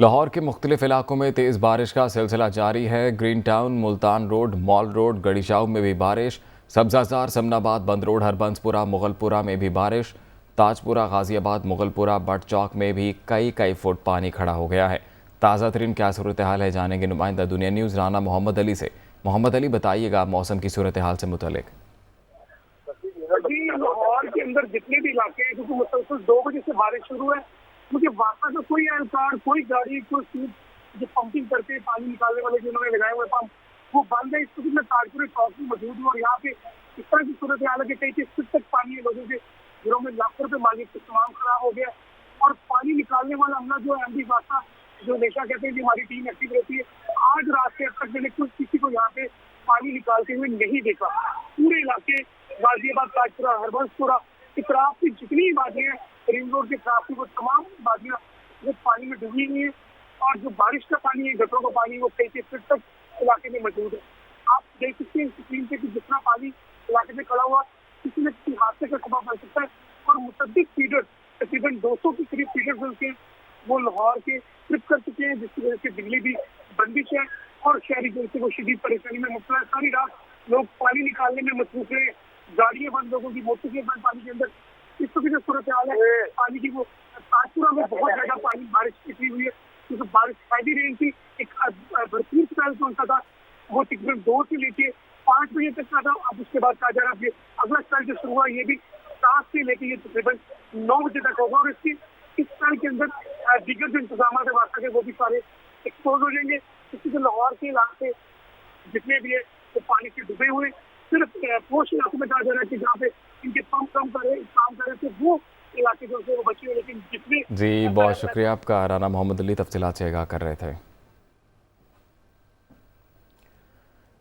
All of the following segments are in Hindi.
लाहौर के मुख्तलिफ इलाकों में तेज़ बारिश का सिलसिला जारी है। ग्रीन टाउन, मुल्तान रोड, मॉल रोड, गड़ीशाऊ में भी बारिश, सब्जाजार, समनाबाद, बंद रोड, हरबंसपुरा, मुगलपुरा में भी बारिश, ताजपुरा, गाजियाबाद, मुगलपुरा, बट चौक में भी कई फुट पानी खड़ा हो गया है। ताज़ा तरीन क्या सूरत हाल है जानेंगे नुमाइंदा दुनिया न्यूज़ राना मोहम्मद अली से। मोहम्मद अली, बताइएगा मौसम की सूरत हाल से मुतल्लिक। जी, लाहौर के अंदर जितने भी इलाके हैं, क्योंकि मुसलसल 2 बजे से बारिश शुरू है, मुझे वहाँ का कोई एहलकार, कोई गाड़ी, कोई सीट जो पंपिंग करके पानी निकालने वाले जिन्होंने लगाए हुए पंप, वो बंद है। इस वक्त मैं ताजपुर चौक में मौजूद हूँ और यहाँ पे इस तरह की सूरत हाल है कि कई फीट तक पानी है। लोगों के घरों में लाखों रुपए मालिक का सामान खराब हो गया और पानी निकालने वाला अमला जो है एमडी वासा, जो हमेशा कहते हैं कि हमारी टीम एक्टिव रहती है, आज रात से अब तक मैंने कुछ किसी को यहाँ पे पानी निकालते हुए नहीं देखा। पूरे इलाके गाजियाबाद, ताजपुरा, हरबंसपुरा, इतराफ की जितनी वादियाँ, रिंग रोड के खिलाफ की वो तमाम वादियाँ वो पानी में डूबी हुई है और जो बारिश का पानी है, गटरों का पानी, वो कई फीट तक इलाके में मौजूद है। आप देख सकते हैं स्क्रीन पे कि जितना पानी इलाके में खड़ा हुआ किसी न किसी हादसे का सबब बन सकता है और मुतअद्दिद फीडर, तकरीबन 200 के करीब फीडर मिलते हैं, वो लाहौर के ट्रिप कर चुके हैं, जिसकी वजह से बिजली भी बंदिश है और शहरी जन से वो शदीद परेशानी में मुब्तला है। सारी रात लोग पानी निकालने में मसरूफ रहे, गाड़ियां बंद, लोगों की मोटरसाइकिल बंद पानी के अंदर। इस वक्त जो सूरत हाल है पानी की, वो ताजपुरा में बहुत ज्यादा पानी बारिश निकली हुई है, क्योंकि बारिश हैवी रेन थी। एक भरपूर स्पेल कौन सा था, वो तकरीबन 2 से लेके 5 बजे तक का था। अब उसके बाद कहा जा रहा है अगला स्पेल जो शुरू हुआ ये भी 7 से लेके ये तकरीबन 9 बजे तक होगा और इस स्पेल के अंदर दीगर जो इंतजाम है वास्ता के वो भी सारे एक्सपोज हो जाएंगे। इससे जो लाहौर के इलाके जितने भी है वो पानी से डूबे हुए, सिर्फ पोश इलाकों में कहा जा रहा है कि जहाँ पे इनके पंप काम करे तो वो इलाके जो है वो बचे हुए, लेकिन जितने जी, बहुत शुक्रिया आपका। राना मोहम्मद अली तफसीलात से आगाह कर रहे थे।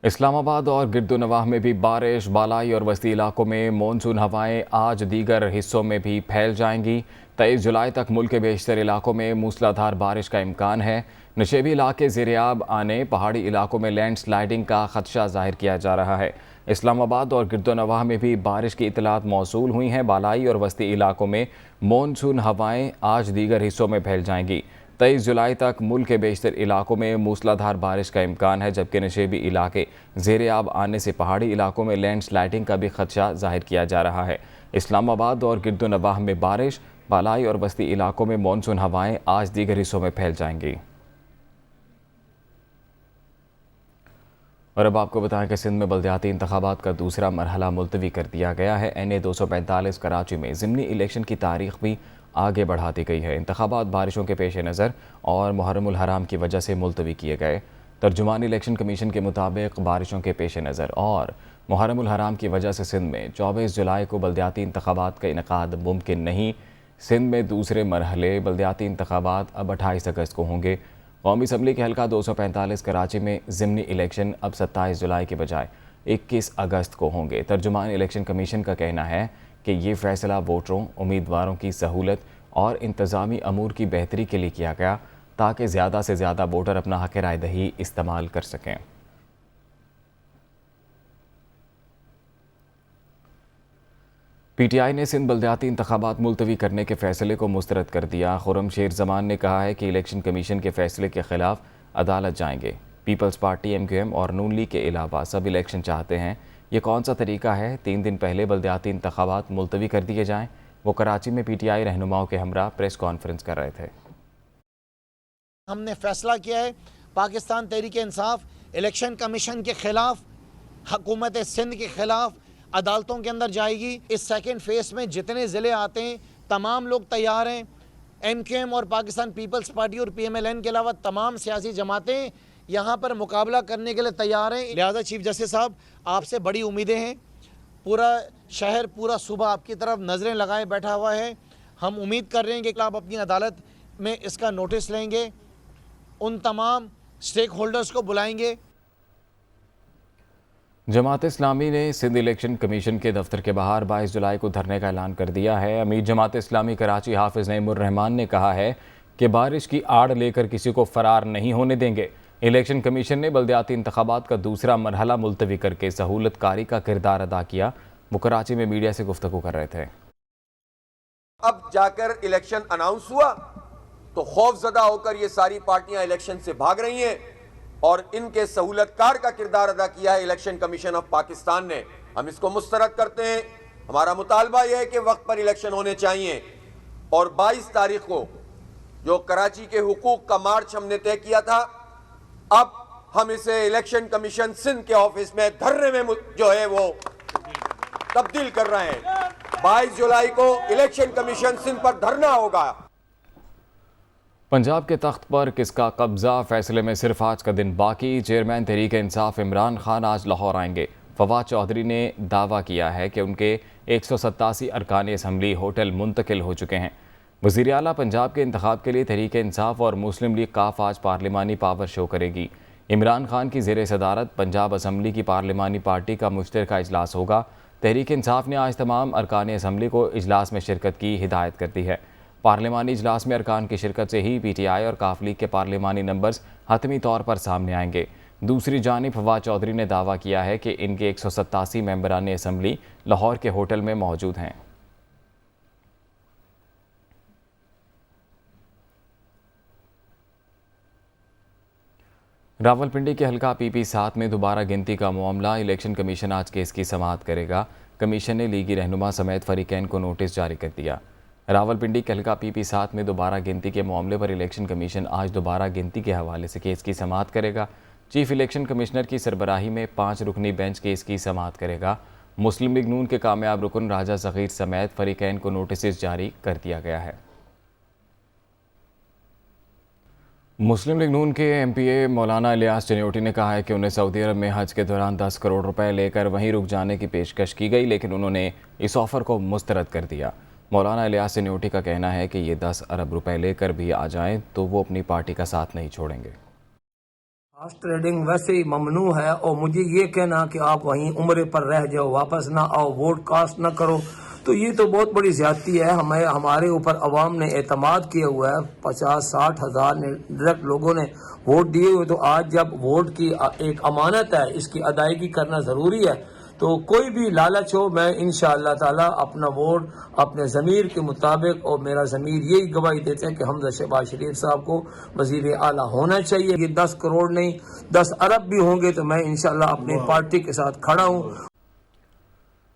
इस्लामाबाद और गिरदोनवाह में भी बारिश, बालाई और वस्ती इलाकों में मानसून हवाएं आज दीगर हिस्सों में भी फैल जाएंगी। 23 जुलाई तक मुल्क के बेशतर इलाकों में मूसलाधार बारिश का इम्कान है। नशेबी इलाके ज़ेरियाब आने, पहाड़ी इलाकों में लैंड स्लाइडिंग का खदशा जाहिर किया जा रहा है। इस्लामाबाद और गिरदोनवाह में भी बारिश की इतलात मौसूल हुई हैं। बालाई और वस्ती इलाकों में मानसून हवाएं आज दीगर हिस्सों में फैल जाएंगी। 23 जुलाई तक मुल्क के बेशतर इलाकों में मूसलाधार बारिश का इम्कान है, जबकि नशेबी इलाके ज़ेर-ए-आब आने से पहाड़ी इलाकों में लैंड स्लाइडिंग का भी खदशा जाहिर किया जा रहा है। इस्लामाबाद और गिरदोनवाह में बारिश, बालाई और वस्ती इलाकों में मानसून हवाएं आज दीगर हिस्सों में फैल जाएंगी। और अब आपको बताएं कि सिंध में बल्दियाती इंतखाबात का दूसरा मरहला मुलतवी कर दिया गया है। NA 245 कराची में ज़िमनी इलेक्शन की तारीख भी आगे बढ़ा दी गई है। इंतखाबात बारिशों के पेश नज़र और मुहर्रमुल हराम की वजह से मुलतवी किए गए। तर्जुमान इलेक्शन कमीशन के मुताबिक बारिशों के पेश नज़र और मुहर्रमुल हराम की वजह से सिंध में 24 जुलाई को बल्दियाती इंतखाबात का इनेकाद मुमकिन नहीं। सिंध में दूसरे मरहले बल्दियाती इंतखाबात अब 28 अगस्त को होंगे। कौमी असम्बली के हल्का 245 कराची में ज़िमनी इलेक्शन अब 27 जुलाई के बजाय 21 अगस्त को होंगे। तर्जुमान इलेक्शन कमीशन का कहना है कि ये फ़ैसला वोटरों, उम्मीदवारों की सहूलत और इंतज़ामी अमूर की बेहतरी के लिए किया गया, ताकि ज़्यादा से ज़्यादा वोटर अपना हक़ राय दही इस्तेमाल कर सकें। PTI ने सिंध बल्दियाती इंतखाबात मुलतवी करने के फ़ैसले को मुस्तरद कर दिया। खुर्रमशेर ज़मान ने कहा है कि इलेक्शन कमीशन के फ़ैसले के ख़िलाफ़ अदालत जाएंगे। पीपल्स पार्टी, MQM और नून लीग के अलावा सब इलेक्शन चाहते हैं। ये कौन सा तरीका है? 3 दिन पहले बल्दियाती इंतखाबात मुलतवी कर दिए जाएँ। वो कराची में PTI रहनुमाओं के हमरा प्रेस कॉन्फ्रेंस कर रहे थे। हमने फैसला किया है पाकिस्तान तहरीक इंसाफ इलेक्शन कमीशन के ख़िलाफ़, हुकूमत सिंध के ख़िलाफ़ अदालतों के अंदर जाएगी। इस सेकेंड फेज़ में जितने ज़िले आते हैं तमाम लोग तैयार हैं। MQM और पाकिस्तान पीपल्स पार्टी और PMLN के अलावा तमाम सियासी जमातें यहाँ पर मुकाबला करने के लिए तैयार हैं। लिहाजा चीफ जस्टिस साहब, आपसे बड़ी उम्मीदें हैं। पूरा शहर, पूरा सूबा आपकी तरफ नज़रें लगाए बैठा हुआ है। हम उम्मीद कर रहे हैं कि आप अपनी अदालत में इसका नोटिस लेंगे, उन तमाम स्टेक होल्डर्स को बुलाएंगे। जमात इस्लामी ने सिंध इलेक्शन कमीशन के दफ्तर के बाहर 22 जुलाई को धरने का ऐलान कर दिया है। अमीर जमात इस्लामी कराची हाफिज़ नईमुर रहमान ने कहा है कि बारिश की आड़ लेकर किसी को फरार नहीं होने देंगे। इलेक्शन कमीशन ने बल्दियाती इंतखाबात का दूसरा मरहला मुलतवी करके सहूलत कारी का किरदार अदा किया। वो कराची में मीडिया से गुफ्तगू कर रहे थे। अब जाकर इलेक्शन अनाउंस हुआ तो खौफजदा होकर ये सारी पार्टियां इलेक्शन से भाग रही हैं और इनके सहूलतकार का किरदार अदा किया है इलेक्शन कमीशन ऑफ पाकिस्तान ने। हम इसको मुस्तरद करते हैं। हमारा मुतालबा यह है कि वक्त पर इलेक्शन होने चाहिए और 22 तारीख को जो कराची के हुकूक का मार्च हमने तय किया था, अब हम इसे इलेक्शन कमीशन सिंध के ऑफिस में धरने में जो है वो तब्दील कर रहे हैं। 22 जुलाई को इलेक्शन कमीशन सिंध पर धरना होगा। पंजाब के तख्त पर किसका कब्जा, फैसले में सिर्फ आज का दिन बाकी। चेयरमैन तहरीक इंसाफ इमरान खान आज लाहौर आएंगे। फवाद चौधरी ने दावा किया है कि उनके 187 अरकान असम्बली होटल मुंतकिल हो चुके हैं। वज़ीर आला पंजाब के इंतखाब के लिए तहरीक इंसाफ और मुस्लिम लीग काफ आज पार्लिमानी पावर शो करेगी। इमरान खान की ज़ेर सदारत पंजाब असम्बली की पार्लिमानी पार्टी का मुश्तरका इजलास होगा। तहरीक इंसाफ ने आज तमाम अरकान असम्बली को इजलास में शिरकत की हिदायत कर दी है। पार्लिमानी इजलास में अरकान की शिरकत से ही PTI और काफ लीग के पार्लिमानी नंबर्स हतमी तौर पर सामने आएंगे। दूसरी जानिब फवाद चौधरी ने दावा किया है कि इनके 187 मेंबरान असम्बली लाहौर के होटल में मौजूद हैं। रावलपिंडी के हल्का PP 7 में दोबारा गिनती का मामला। इलेक्शन कमीशन आज केस की समाअत करेगा। कमीशन ने लीगी रहनुमा समेत फरीकैन को नोटिस जारी कर दिया। रावलपिंडी के हल्का PP 7 में दोबारा गिनती के मामले पर इलेक्शन कमीशन आज दोबारा गिनती के हवाले से केस की समाअत करेगा। चीफ इलेक्शन कमिश्नर की सरबराही में 5 रुकनी बेंच केस की समाअत करेगा। मुस्लिम लीग नून के कामयाब रुकन राजा ज़गीर समेत फरीकैन को नोटिस जारी कर दिया गया है। मुस्लिम लीग नून के MPA मौलाना इलियास चनियोटी ने कहा है कि उन्हें सऊदी अरब में हज के दौरान 10 करोड़ रुपए लेकर वहीं रुक जाने की पेशकश की गई, लेकिन उन्होंने इस ऑफ़र को मुस्तरद कर दिया। मौलाना इलियास चनियोटी का कहना है कि ये 10 अरब रुपए लेकर भी आ जाएं तो वो अपनी पार्टी का साथ नहीं छोड़ेंगे। हॉर्स ट्रेडिंग वैसे ही ममनू है और मुझे ये कहना कि आप वहीं उम्रे पर रह जाओ, वापस ना आओ, वोट कास्ट ना करो, तो ये तो बहुत बड़ी ज्यादती है। हमारे ऊपर अवाम ने एतमाद किया हुआ है। 50-60 हज़ार ने डायरेक्ट लोगों ने वोट दिए हुए, तो आज जब वोट की एक अमानत है, इसकी अदायगी करना जरूरी है। तो कोई भी लालच हो, मैं इंशाअल्लाह ताला अपना वोट अपने ज़मीर के मुताबिक, और मेरा ज़मीर यही गवाही देते हैं कि हमज़ा शहबाज शरीफ साहब को वज़ीर आला होना चाहिए। ये 10 करोड़ नहीं 10 अरब भी होंगे तो मैं इंशाअल्लाह अपनी पार्टी के साथ खड़ा हूँ।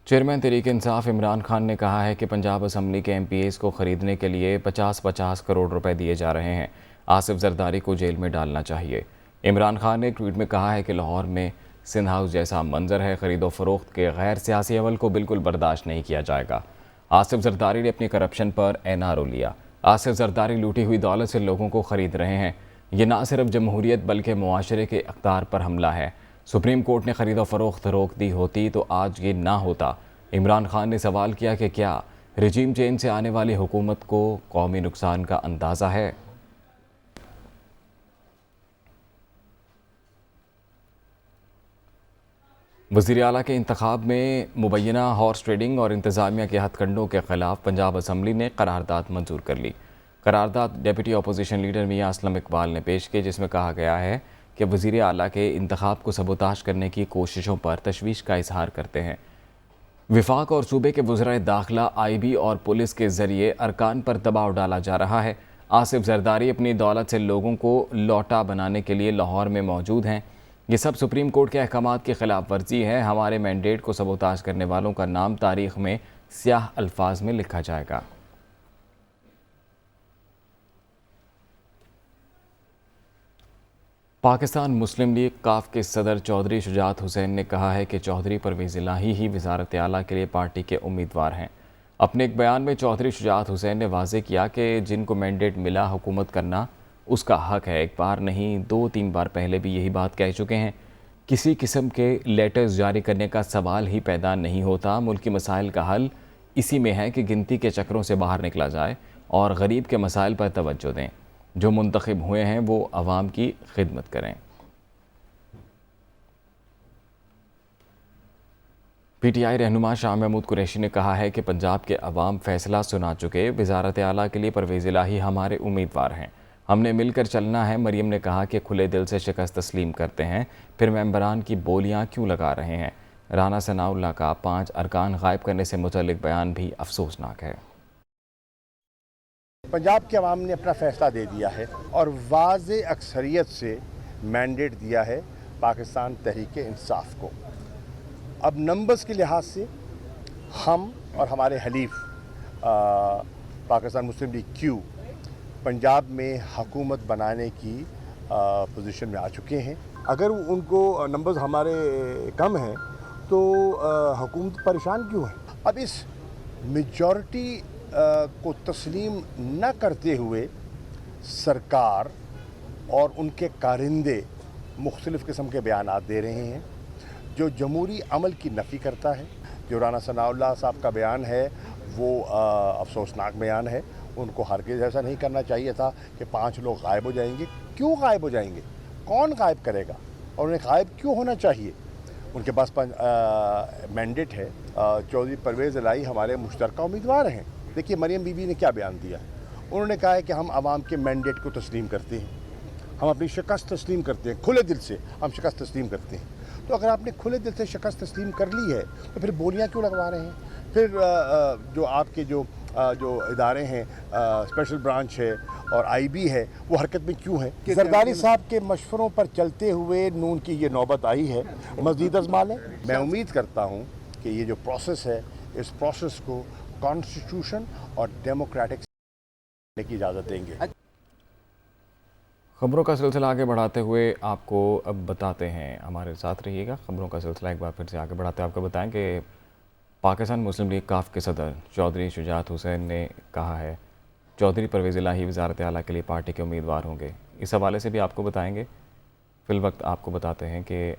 चेयरमैन तहरीक इंसाफ इमरान खान ने कहा है कि पंजाब असम्बली के MPAs को खरीदने के लिए 50-50 करोड़ रुपए दिए जा रहे हैं। आसिफ जरदारी को जेल में डालना चाहिए। इमरान खान ने एक ट्वीट में कहा है कि लाहौर में सिंध हाउस जैसा मंजर है, खरीदो फरोख्त के गैर सियासी अमल को बिल्कुल बर्दाश्त नहीं किया जाएगा। आसिफ जरदारी ने अपनी करप्शन पर NRO लिया। आसिफ जरदारी लूटी हुई दौलत से लोगों को ख़रीद रहे हैं। ये ना सिर्फ जमहूरियत बल्कि मुआशरे के इक़्तिदार पर हमला है। सुप्रीम कोर्ट ने खरीदो फरोख्त रोक दी होती तो आज ये ना होता। इमरान खान ने सवाल किया कि क्या रिजीम चेंज से आने वाली हुकूमत को कौमी नुकसान का अंदाज़ा है। वज़ीर आला के इंतखाब में मुबैना हॉर्स ट्रेडिंग और इंतज़ामिया के हथकंडों के ख़िलाफ़ पंजाब असम्बली ने करारदाद मंजूर कर ली। करारदाद डेप्यूटी अपोजिशन लीडर मियां असलम इकबाल ने पेश की, जिसमें कहा गया है कि वज़ीर आला के इंतखाब को सबोताश करने की कोशिशों पर तशवीश का इजहार करते हैं। विफाक और सूबे के वज़राए दाखिला, IB और पुलिस के ज़रिए अरकान पर दबाव डाला जा रहा है। आसिफ जरदारी अपनी दौलत से लोगों को लौटा बनाने के लिए लाहौर में मौजूद हैं। ये सब सुप्रीम कोर्ट के अहकामात की खिलाफ वर्जी है। हमारे मैंडेट को सबोताश करने वालों का नाम तारीख में स्याह अल्फाज में लिखा जाएगा। पाकिस्तान मुस्लिम लीग काफ के सदर चौधरी शुजात हुसैन ने कहा है कि चौधरी परवेज़ इलाही ही वज़ारत आला के लिए पार्टी के उम्मीदवार हैं। अपने एक बयान में चौधरी शुजात हुसैन ने वाज़ेह किया कि जिनको मैंडेट मिला हुकूमत करना उसका हक है। एक बार नहीं 2-3 बार पहले भी यही बात कह चुके हैं। किसी किस्म के लेटर्स जारी करने का सवाल ही पैदा नहीं होता। मुल्की मसाइल का हल इसी में है कि गिनती के चक्रों से बाहर निकला जाए और गरीब के मसाइल पर तवज्जो दें। जो मुंतखब हुए हैं वो अवाम की खिदमत करें। PTI रहनुमा शाह महमूद कुरैशी ने कहा है कि पंजाब के अवाम फैसला सुना चुके। वज़ारत आला के लिए परवेज़ इलाही हमारे उम्मीदवार हैं। हमने मिलकर चलना है। मरीम ने कहा कि खुले दिल से शिकस्त तस्लीम करते हैं, फिर मेंबरान की बोलियां क्यों लगा रहे हैं। राना सनाउल्लाह का 5 अरकान गायब करने से मुतल्लिक बयान भी अफसोसनाक है। पंजाब के अवाम ने अपना फैसला दे दिया है और वाज़े अक्सरियत से मैंडेट दिया है पाकिस्तान तहरीक इंसाफ को। अब नंबर्स के लिहाज से हम और हमारे हलीफ पाकिस्तान मुस्लिम लीग क्यू पंजाब में हुकूमत बनाने की पोजीशन में आ चुके हैं। अगर उनको नंबर्स हमारे कम हैं तो हुकूमत परेशान क्यों है? अब इस मेजॉरिटी को तस्लीम न करते हुए सरकार और उनके कारिंदे मुख्तलिफ़ किस्म के बयानात दे रहे हैं जो जमहूरी अमल की नफ़ी करता है। जो राना सनाउल्लाह साहब का बयान है वो अफसोसनाक बयान है। उनको हरगिज़ ऐसा नहीं करना चाहिए था कि 5 लोग गायब हो जाएंगे। क्यों गायब हो जाएंगे? कौन गायब करेगा और उन्हें गायब क्यों होना चाहिए? उनके पास मैंडेट है। चौधरी परवेज़ इलाही हमारे मुश्तरका उम्मीदवार हैं। देखिए मरियम बीबी ने क्या बयान दिया है। उन्होंने कहा है कि हम आवाम के मैंडेट को तस्लीम करते हैं, हम अपनी शिकस्त तस्लीम करते हैं, खुले दिल से हम शिकस्त तस्लीम करते हैं। तो अगर आपने खुले दिल से शिकस्त तस्लीम कर ली है तो फिर बोलियां क्यों लगवा रहे हैं? फिर जो आपके जो इदारे हैं, स्पेशल ब्रांच है और आईबी है, वो हरकत में क्यों है? जरदारी साहब के मशवरों पर चलते हुए नून की ये नौबत आई है, मज़ीद आज़मा लें। मैं उम्मीद करता हूँ कि ये जो प्रोसेस है, इस प्रोसेस को कॉन्स्टिट्यूशन और डेमोक्रेटिक की इजाज़त देंगे। खबरों का सिलसिला आगे बढ़ाते हुए आपको अब बताते हैं, हमारे साथ रहिएगा। खबरों का सिलसिला एक बार फिर से आगे बढ़ाते आपको बताएं कि पाकिस्तान मुस्लिम लीग काफ के सदर चौधरी शुजात हुसैन ने कहा है चौधरी परवेज़ इलाही वज़ारत आला के लिए पार्टी के उम्मीदवार होंगे। इस हवाले से भी आपको बताएंगे। फिल वक्त आपको बताते हैं कि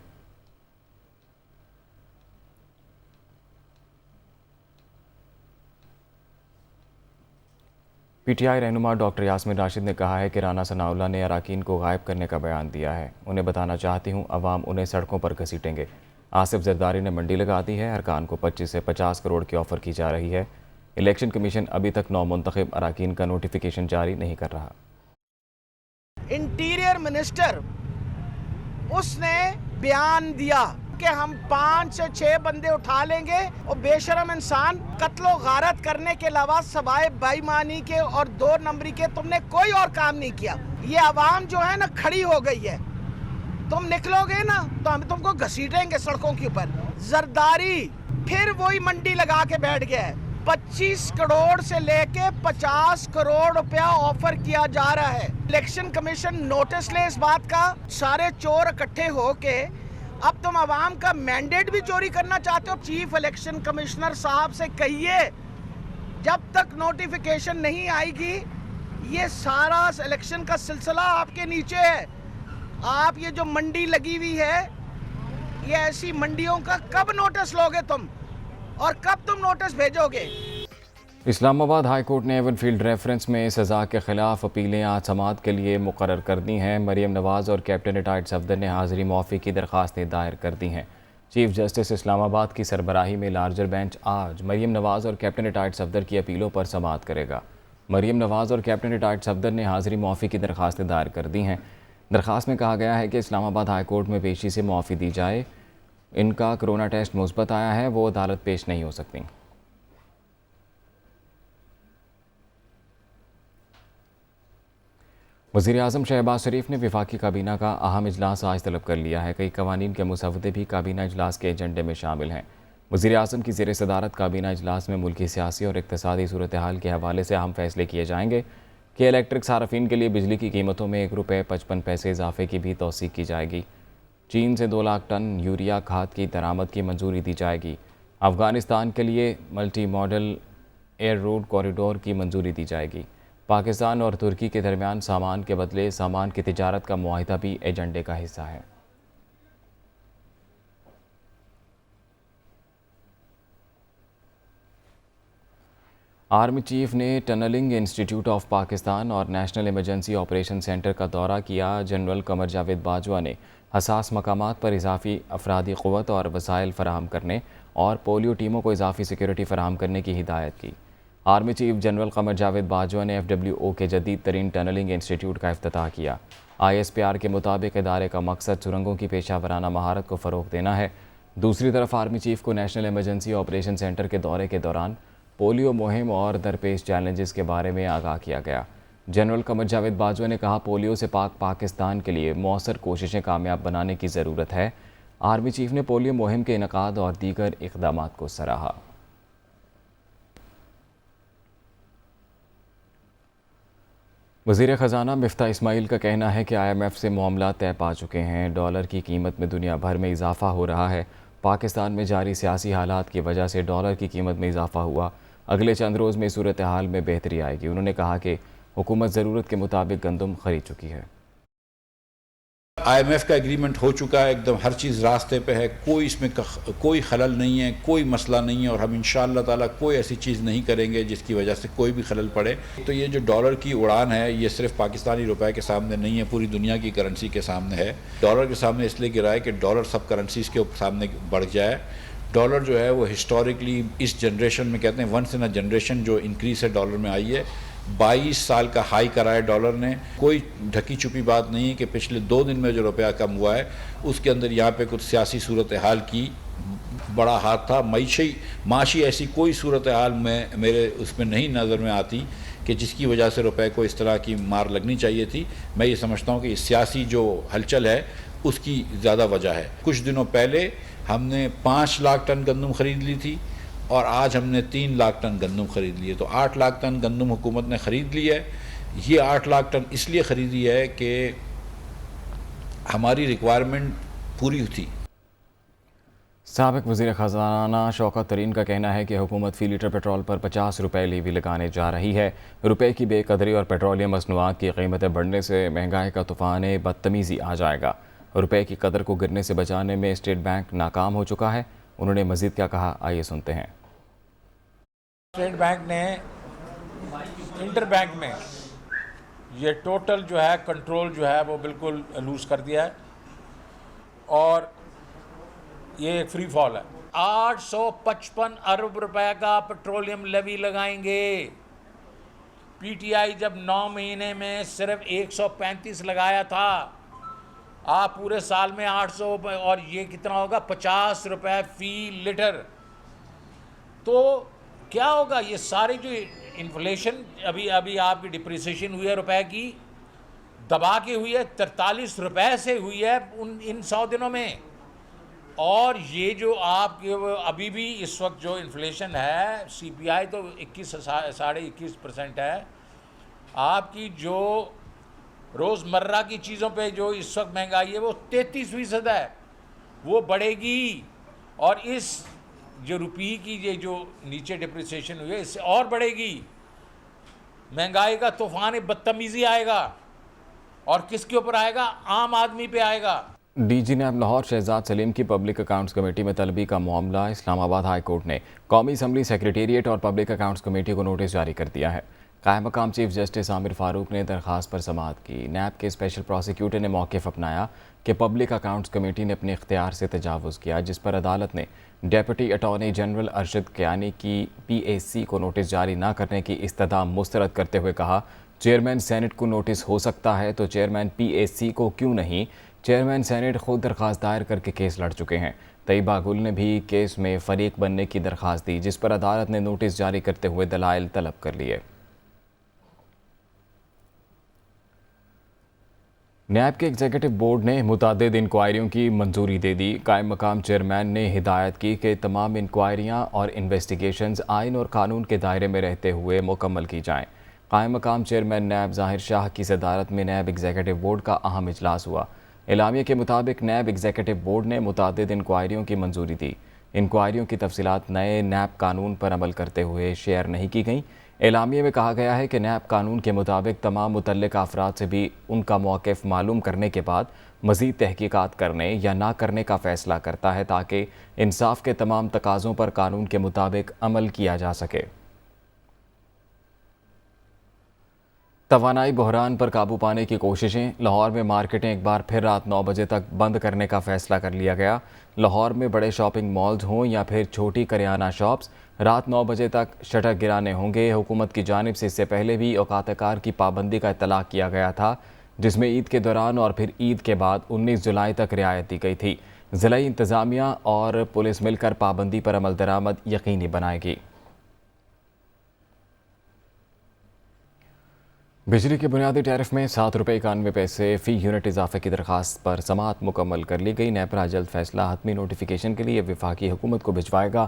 पीटीआई रहनुमा डॉक्टर यास्मीन राशिद ने कहा है कि राना सनाउल्लाह ने अराकीन को गायब करने का बयान दिया है। उन्हें बताना चाहती हूँ, अवाम उन्हें सड़कों पर घसीटेंगे। आसिफ जरदारी ने मंडी लगा दी है। अरकान को 25 से 50 करोड़ की ऑफ़र की जा रही है। इलेक्शन कमीशन अभी तक 9 मुंतखब अराकीन का नोटिफिकेशन जारी नहीं कर रहा। इंटीरियर मिनिस्टर उसने बयान दिया कि हम 5 से 6 बंदे उठा लेंगे और बेशरम इंसान कत्लो गारत करने के अलावा सवाए बेईमानी के और 2 नंबरी के तुमने कोई और काम नहीं किया। ये आवाम जो है ना खड़ी हो गई है। तुम निकलोगे ना तो हम तुमको घसीटेंगे सड़कों के ऊपर। जरदारी फिर वही मंडी लगा के बैठ गया है। 25 करोड़ से लेके 50 करोड़ रुपया ऑफर किया जा रहा है। इलेक्शन कमीशन नोटिस ले इस बात का। सारे चोर इकट्ठे होके अब तुम आवाम का मैंडेट भी चोरी करना चाहते हो। चीफ इलेक्शन कमिश्नर साहब से कहिए जब तक नोटिफिकेशन नहीं आएगी ये सारा इलेक्शन का सिलसिला आपके नीचे है। आप ये जो मंडी लगी हुई है, ये ऐसी मंडियों का कब नोटिस लोगे तुम और कब तुम नोटिस भेजोगे? इस्लामाबाद हाई कोर्ट ने एवनफील्ड रेफरेंस में सज़ा के खिलाफ अपीलें आज समाअत के लिए मुकर्रर कर दी हैं। मरियम नवाज़ और कैप्टन रिटायर्ड सफदर ने हाज़िरी मुआफ़ी की दरख्वास्तें दायर कर दी हैं। चीफ जस्टिस इस्लामाबाद की सरबराही में लार्जर बेंच आज मरियम नवाज़ और कैप्टन रिटायर्ड सफदर की अपीलों पर समाअत करेगा। मरियम नवाज़ और कैप्टन रिटायर्ड सफदर ने हाज़िरी मुआफ़ी की दरख्वास्तें दायर कर दी हैं। दरख्वास्त में कहा गया है कि इस्लामाबाद हाई कोर्ट में पेशी से मुआफ़ी दी जाए। इनका कोरोना टेस्ट मुस्बत आया है, वो अदालत पेश नहीं हो सकती। वज़ीर-ए-आज़म शहबाज शरीफ ने वफाकी काबीना का अहम इजलास आज तलब कर लिया है। कई कवानीन के मुसव्वदे भी काबीना इजलास के एजेंडे में शामिल हैं। वज़ीर-ए-आज़म की ज़ेर सदारत काबीना इजलास में मुल्की सियासी और इक़्तिसादी सूरत हाल के हवाले से अहम फैसले किए जाएंगे कि इलेक्ट्रिक सार्फिन के लिए बिजली की कीमतों में ₹1.55 इजाफे की भी तौसीक की जाएगी। चीन से 2 लाख टन यूरिया खाद की दरामद की मंजूरी दी जाएगी। अफ़गानिस्तान के लिए multi modal air road corridor की मंजूरी दी जाएगी। पाकिस्तान और तुर्की के दरमियान सामान के बदले सामान की तिजारत का मुआहिदा भी एजेंडे का हिस्सा है। आर्मी चीफ ने टनलिंग इंस्टीट्यूट ऑफ पाकिस्तान और नेशनल इमरजेंसी ऑपरेशन सेंटर का दौरा किया। जनरल कमर जावेद बाजवा ने हसास मकामात पर इजाफी अफरादी क़ुव्वत और वसाइल फराहम करने और पोलियो टीमों को इजाफी सिक्योरिटी फराहम करने की हिदायत की। Army chief general Qamar Javed Bajwa ने FWO के जदीद तरीन टनलिंग इंस्टीट्यूट का इफ्तिताह किया। ISPR के मुताबिक इदारे का मकसद सुरंगों की पेशा वराना महारत को फ़रोग़ देना है। दूसरी तरफ आर्मी चीफ को नेशनल इमरजेंसी ऑपरेशन सेंटर के दौरे के दौरान पोलियो मुहिम और दरपेश चैलेंजेस के बारे में आगाह किया गया। जनरल कमर जावेद बाजवा ने कहा, पोलियो से पाकिस्तान के लिए मौसर कोशिशें कामयाब बनाने की ज़रूरत है। आर्मी चीफ ने पोलियो मुहिम के इनकाद और दीगर इक़दामात को सराहा। वज़ीर ख़जाना मिफ्ता इस्माइल का कहना है कि IMF से मामला तय पा चुके हैं। डॉलर की कीमत में दुनिया भर में इजाफा हो रहा है। पाकिस्तान में जारी सियासी हालात की वजह से डॉलर की कीमत में इजाफा हुआ। अगले चंद रोज़ में सूरत हाल में बेहतरी आएगी। उन्होंने कहा कि हुकूमत ज़रूरत के मुताबिक गंदम खरीद चुकी है। IMF का एग्रीमेंट हो चुका है, एकदम हर चीज़ रास्ते पे है, कोई इसमें कोई खलल नहीं है, कोई मसला नहीं है, और हम इंशाअल्लाह ताला कोई ऐसी चीज़ नहीं करेंगे जिसकी वजह से कोई भी खलल पड़े। तो ये जो डॉलर की उड़ान है, ये सिर्फ पाकिस्तानी रुपए के सामने नहीं है, पूरी दुनिया की करेंसी के सामने है। डॉलर के सामने इसलिए गिरा है कि डॉलर सब करेंसीज के सामने बढ़ जाए। डॉलर जो है वो हिस्टोरिकली इस जनरेशन में कहते हैं वंस इन अ जनरेशन जो इंक्रीज है डॉलर में आई है। 22 साल का हाई करा है डॉलर ने। कोई ढकी छुपी बात नहीं है कि पिछले 2 दिन में जो रुपया कम हुआ है उसके अंदर यहाँ पे कुछ सियासी सूरत हाल की बड़ा हाथ था। माशी ऐसी कोई सूरत हाल में मेरे उसमें नहीं नज़र में आती कि जिसकी वजह से रुपए को इस तरह की मार लगनी चाहिए थी। मैं ये समझता हूँ कि सियासी जो हलचल है उसकी ज़्यादा वजह है। कुछ दिनों पहले हमने 5 लाख टन गंदम ख़रीद ली थी और आज हमने 3 लाख टन गंदम ख़रीद लिए, तो 8 लाख टन गंदम हुकूमत ने ख़रीद ली है। ये 8 लाख टन इसलिए ख़रीदी है कि हमारी रिक्वायरमेंट पूरी थी। साबिक़ वज़ीर ख़जाना शौकत तरीन का कहना है कि हुकूमत फ़ी लीटर पेट्रोल पर 50 रुपये लीवी लगाने जा रही है। रुपये की बेकदरी और पेट्रोलियम मसनूआत की कीमतें बढ़ने से महंगाई का तूफ़ान बदतमीज़ी आ जाएगा। रुपये की कदर को गिरने से बचाने में स्टेट बैंक नाकाम हो चुका है। उन्होंने मज़ीद क्या कहा, आइए सुनते हैं। स्टेट बैंक ने इंटर बैंक में ये टोटल जो है कंट्रोल जो है वो बिल्कुल लूज़ कर दिया है और ये एक फ्री फॉल है। 855 अरब रुपए का पेट्रोलियम लेवी लगाएंगे। PTI जब 9 महीने में सिर्फ 135 लगाया था, आप पूरे साल में 800 और ये कितना होगा 50 रुपए फ़ी लीटर। तो क्या होगा, ये सारी जो इन्फ्लेशन अभी आपकी डिप्रिसिएशन हुई है रुपए की दबा के हुई है, 43 रुपए से हुई है इन 100 दिनों में। और ये जो आपके अभी भी इस वक्त जो इन्फ्लेशन है CPI तो 21.5% है। आपकी जो रोज़मर्रा की चीज़ों पे जो इस वक्त महंगाई है वो 33% है, वो बढ़ेगी। और इस जो रुपये की ये जो नीचे डिप्रिसिएशन हुई है इससे और बढ़ेगी। महंगाई का तूफ़ान बदतमीज़ी आएगा और किसके ऊपर आएगा, आम आदमी पे आएगा। DG नैब लाहौर शहजाद सलीम की पब्लिक अकाउंट्स कमेटी में तलबी का मामला इस्लामाबाद हाई कोर्ट ने कौमी असम्बली सेक्रेटेरिएट और पब्लिक अकाउंट्स कमेटी को नोटिस जारी कर दिया है। कायम मकाम चीफ जस्टिस आमिर फारूक ने दरख्वास्त पर समाअत की। नैब के स्पेशल प्रोसिक्यूटर ने मौक़िफ़ अपनाया कि पब्लिक अकाउंट्स कमेटी ने अपने इख्तियार से तजावुज़ किया, जिस पर अदालत ने deputy attorney general Arshad Kiani की PAC को नोटिस जारी न करने की इस्तदा मुस्तरद करते हुए कहा, चेयरमैन सेनेट को नोटिस हो सकता है तो चेयरमैन PAC को क्यों नहीं। चेयरमैन सेनेट खुद दरख्वास्त दायर करके केस लड़ चुके हैं। तैयबा गुल ने भी केस में फ़रीक बनने की दरख्वास्त दी, जिस पर अदालत ने नोटिस जारी करते हुए दलाइल तलब कर लिए। नैब के एग्जीक्यूटिव बोर्ड ने मुतादिद इंक्वायरियों की मंजूरी दे दी। कायम मकाम चेयरमैन ने हिदायत की कि तमाम इंक्वायरियाँ और इन्वेस्टिगेशंस आइन और कानून के दायरे में रहते हुए मुकम्मल की जाएँ। कायम मकाम चेयरमैन नैब ज़ाहिर शाह की सदारत में नैब एग्जीक्यूटिव बोर्ड का अहम इजलास हुआ। एलामिया के मुताबिक नैब एग्जीक्यूटिव बोर्ड ने मुतादिद इंक्वायरियों की मंजूरी दी। इंक्वायरियों की तफसीलात नए नैब कानून पर अमल करते हुए शेयर नहीं की गई। एलामिया में कहा गया है कि नैब कानून के मुताबिक तमाम मुतल्लिका अफराद से भी उनका मौक़िफ़ मालूम करने के बाद मज़ीद तहकीकात करने या ना करने का फ़ैसला करता है, ताकि इंसाफ के तमाम तकाज़ों पर कानून के मुताबिक अमल किया जा सके। तवानाई बहरान पर काबू पाने की कोशिशें। लाहौर में मार्केटें एक बार फिर रात 9 बजे तक बंद करने का फ़ैसला कर लिया गया। लाहौर में बड़े शॉपिंग मॉल्स हों या फिर छोटी करियाना शॉप्स, रात 9 बजे तक शटर गिराने होंगे। हुकूमत की जानिब से इससे पहले भी औकात कार की पाबंदी का इत्तलाक किया गया था, जिसमें ईद के दौरान और फिर ईद के बाद 19 जुलाई तक रियायत दी गई थी। ज़िला इंतज़ामिया और पुलिस मिलकर पाबंदी पर अमल दरामद यकीनी बनाएगी। बिजली के बुनियादी टैरिफ में 7 रुपये 91 पैसे फ़ी यूनिट इजाफे की दरख्वास्त पर समाअत मुकम्मल कर ली गई। नेपरा जल्द फैसला हतमी नोटिफिकेशन के लिए वफाकी हुकूमत को भिजवाएगा।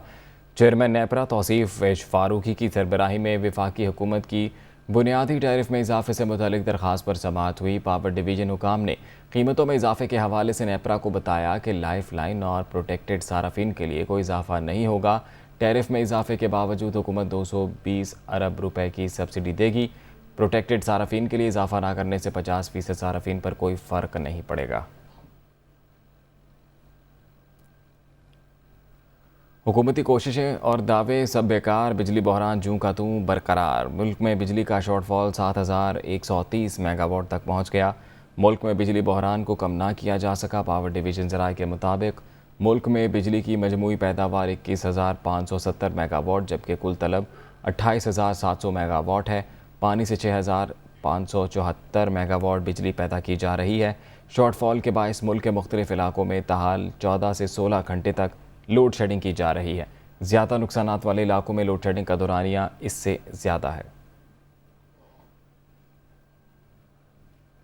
चेयरमैन नेपरा तौसीफ वेश फारूकी की सरबराही में वफाकी हुकूमत की बुनियादी टैरिफ में इजाफे से मुतल्लिक दरख्वास्त पर समाअत हुई। पावर डिवीजन हुकाम ने कीमतों में इजाफे के हवाले से नेपरा को बताया कि लाइफ लाइन और प्रोटेक्टेड सार्फिन के लिए कोई इजाफा नहीं होगा। टैरिफ में इजाफे के बावजूद हुकूमत 220 अरब रुपए की सब्सिडी देगी। प्रोटेक्टेड सार्फिन के लिए इजाफा ना करने से 50% सार्फिन पर कोई फ़र्क नहीं पड़ेगा। हुकूमती कोशिशें और दावे सब बेकार, बिजली बहरान जूं का तूं बरकरार। मुल्क में बिजली का शॉर्टफॉल 7130 मेगावाट तक पहुँच गया। मुल्क में बिजली बहरान को कम ना किया जा सका। पावर डिवीजन ज़राए के मुताबिक मुल्क में बिजली की मजमूई पैदावार 21,570 मेगावाट जबकि कुल तलब 28,700 मेगावाट है। पानी से 6,574 मेगावाट बिजली पैदा की जा रही है। शॉर्टफॉल के बायस मुल्क के मुख्तलिफ इलाकों में ताहाल 14 से 16 घंटे तक लोड शेडिंग की जा रही है। ज़्यादा नुकसानात वाले इलाकों में लोड शेडिंग का दौरानिया इससे ज़्यादा है।